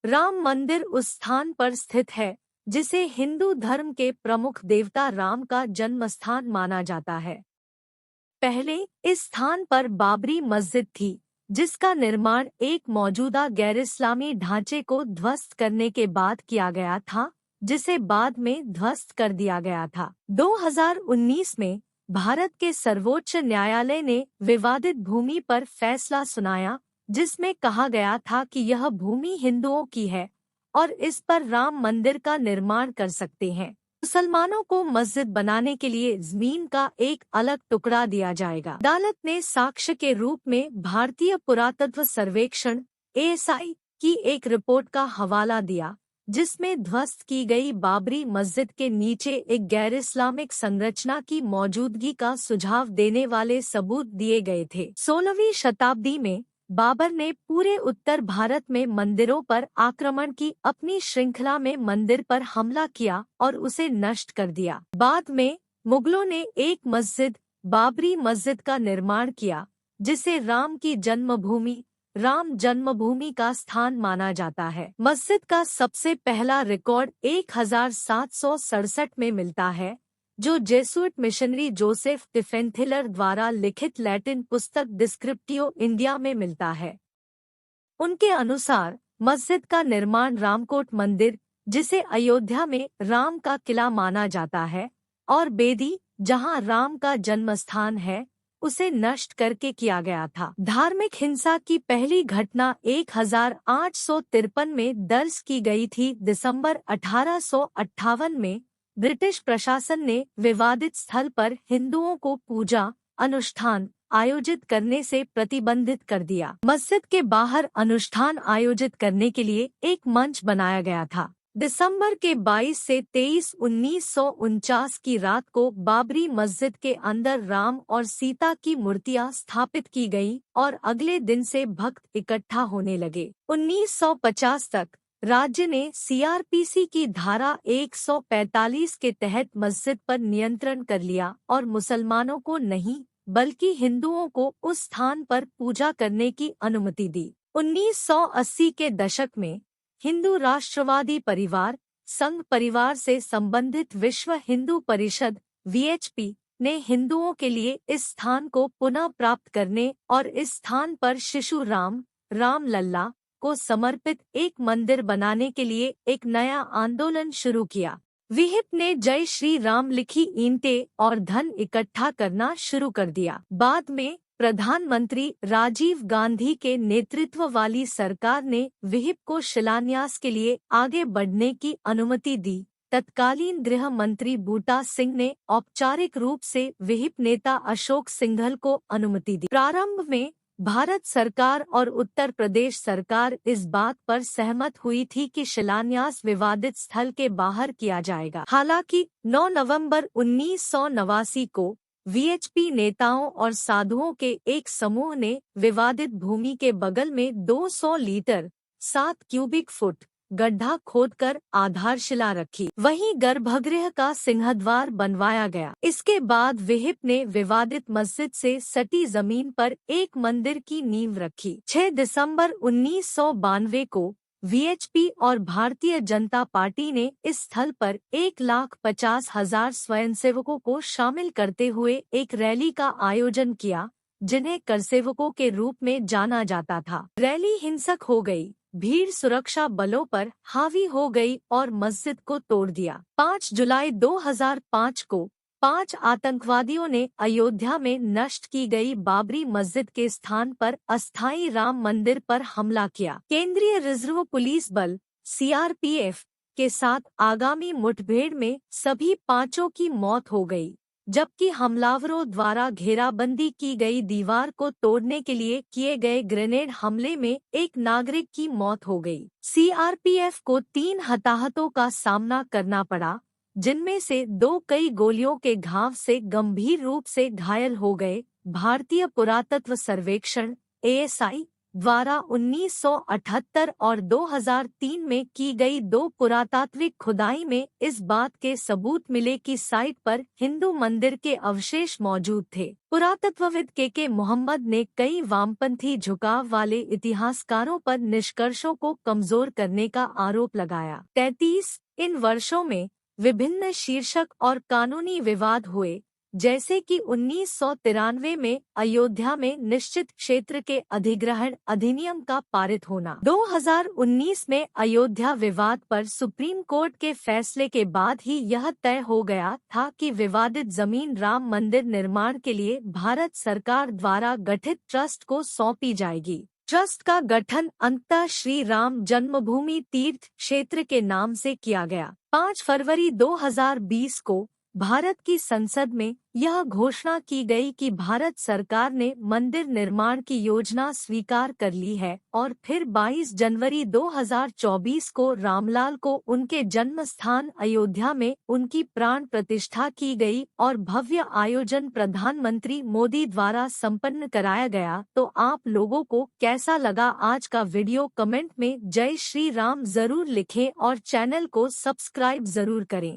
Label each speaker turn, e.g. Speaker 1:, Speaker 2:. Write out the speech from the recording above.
Speaker 1: राम मंदिर उस स्थान पर स्थित है जिसे हिंदू धर्म के प्रमुख देवता राम का जन्म स्थान माना जाता है। पहले इस स्थान पर बाबरी मस्जिद थी, जिसका निर्माण एक मौजूदा गैर इस्लामी ढांचे को ध्वस्त करने के बाद किया गया था, जिसे बाद में ध्वस्त कर दिया गया था। 2019 में भारत के सर्वोच्च न्यायालय ने विवादित भूमि पर फैसला सुनाया, जिसमें कहा गया था कि यह भूमि हिंदुओं की है और इस पर राम मंदिर का निर्माण कर सकते हैं। मुसलमानों को मस्जिद बनाने के लिए जमीन का एक अलग टुकड़ा दिया जाएगा। अदालत ने साक्ष्य के रूप में भारतीय पुरातत्व सर्वेक्षण (ASI) की एक रिपोर्ट का हवाला दिया, जिसमें ध्वस्त की गई बाबरी मस्जिद के नीचे एक गैर इस्लामिक संरचना की मौजूदगी का सुझाव देने वाले सबूत दिए गए थे। 16वीं शताब्दी में बाबर ने पूरे उत्तर भारत में मंदिरों पर आक्रमण की अपनी श्रृंखला में मंदिर पर हमला किया और उसे नष्ट कर दिया। बाद में मुगलों ने एक मस्जिद, बाबरी मस्जिद का निर्माण किया, जिसे राम की जन्मभूमि, राम जन्मभूमि का स्थान माना जाता है। मस्जिद का सबसे पहला रिकॉर्ड 1767 में मिलता है, जो जेसुइट मिशनरी जोसेफ डिफेंथिलर द्वारा लिखित लैटिन पुस्तक डिस्क्रिप्टियो इंडिया में मिलता है। उनके अनुसार मस्जिद का निर्माण रामकोट मंदिर, जिसे अयोध्या में राम का किला माना जाता है, और बेदी, जहां राम का जन्मस्थान है, उसे नष्ट करके किया गया था। धार्मिक हिंसा की पहली घटना 1853 में दर्ज की गई थी। दिसंबर 1858 में ब्रिटिश प्रशासन ने विवादित स्थल पर हिंदुओं को पूजा अनुष्ठान आयोजित करने से प्रतिबंधित कर दिया। मस्जिद के बाहर अनुष्ठान आयोजित करने के लिए एक मंच बनाया गया था। दिसंबर के 22 से 23 1949 की रात को बाबरी मस्जिद के अंदर राम और सीता की मूर्तियां स्थापित की गई और अगले दिन से भक्त इकट्ठा होने लगे। 1950 तक राज्य ने CRPC की धारा 145 के तहत मस्जिद पर नियंत्रण कर लिया और मुसलमानों को नहीं बल्कि हिंदुओं को उस स्थान पर पूजा करने की अनुमति दी। 1980 के दशक में हिंदू राष्ट्रवादी परिवार संघ परिवार से संबंधित विश्व हिंदू परिषद (VHP) ने हिंदुओं के लिए इस स्थान को पुनः प्राप्त करने और इस स्थान पर शिशु राम, राम लल्ला को समर्पित एक मंदिर बनाने के लिए एक नया आंदोलन शुरू किया। विहिप ने जय श्री राम लिखी ईंटें और धन इकट्ठा करना शुरू कर दिया। बाद में प्रधानमंत्री राजीव गांधी के नेतृत्व वाली सरकार ने विहिप को शिलान्यास के लिए आगे बढ़ने की अनुमति दी। तत्कालीन गृह मंत्री बूटा सिंह ने औपचारिक रूप से विहिप नेता अशोक सिंघल को अनुमति दी। प्रारंभ में भारत सरकार और उत्तर प्रदेश सरकार इस बात पर सहमत हुई थी कि शिलान्यास विवादित स्थल के बाहर किया जाएगा। हालांकि 9 नवंबर 1989 को VHP नेताओं और साधुओं के एक समूह ने विवादित भूमि के बगल में 200 लीटर 7 क्यूबिक फुट गड्ढा खोदकर आधारशिला रखी। वहीं गर्भगृह का सिंहद्वार बनवाया गया। इसके बाद विहिप ने विवादित मस्जिद से सटी जमीन पर एक मंदिर की नींव रखी। 6 दिसंबर 1992 को VHP और भारतीय जनता पार्टी ने इस स्थल पर 1,50,000 स्वयंसेवकों को शामिल करते हुए एक रैली का आयोजन किया, जिन्हें करसेवकों के रूप में जाना जाता था। रैली हिंसक हो गई, भीड़ सुरक्षा बलों पर हावी हो गई और मस्जिद को तोड़ दिया। 5 जुलाई 2005 को 5 आतंकवादियों ने अयोध्या में नष्ट की गई बाबरी मस्जिद के स्थान पर अस्थायी राम मंदिर पर हमला किया। केंद्रीय रिजर्व पुलिस बल CRPF के साथ आगामी मुठभेड़ में सभी 5 की मौत हो गई, जबकि हमलावरों द्वारा घेराबंदी की गई दीवार को तोड़ने के लिए किए गए ग्रेनेड हमले में एक नागरिक की मौत हो गई। CRPF को 3 हताहतों का सामना करना पड़ा, जिनमें से 2 कई गोलियों के घाव से गंभीर रूप से घायल हो गए। भारतीय पुरातत्व सर्वेक्षण (ASI) द्वारा 1978 और 2003 में की गई 2 पुरातात्विक खुदाई में इस बात के सबूत मिले कि साइट पर हिंदू मंदिर के अवशेष मौजूद थे। पुरातत्वविद के मोहम्मद ने कई वामपंथी झुकाव वाले इतिहासकारों पर निष्कर्षों को कमजोर करने का आरोप लगाया। 33 इन वर्षों में विभिन्न शीर्षक और कानूनी विवाद हुए, जैसे कि 1993 में अयोध्या में निश्चित क्षेत्र के अधिग्रहण अधिनियम का पारित होना। 2019 में अयोध्या विवाद पर सुप्रीम कोर्ट के फैसले के बाद ही यह तय हो गया था कि विवादित जमीन राम मंदिर निर्माण के लिए भारत सरकार द्वारा गठित ट्रस्ट को सौंपी जाएगी। ट्रस्ट का गठन अंततः श्री राम जन्मभूमि तीर्थ क्षेत्र के नाम से किया गया। 5 फरवरी 2020 को भारत की संसद में यह घोषणा की गई कि भारत सरकार ने मंदिर निर्माण की योजना स्वीकार कर ली है और फिर 22 जनवरी 2024 को रामलाल को उनके जन्म स्थान अयोध्या में उनकी प्राण प्रतिष्ठा की गई और भव्य आयोजन प्रधानमंत्री मोदी द्वारा संपन्न कराया गया। तो आप लोगों को कैसा लगा आज का वीडियो? कमेंट में जय श्री राम जरूर लिखें और चैनल को सब्सक्राइब जरूर करें।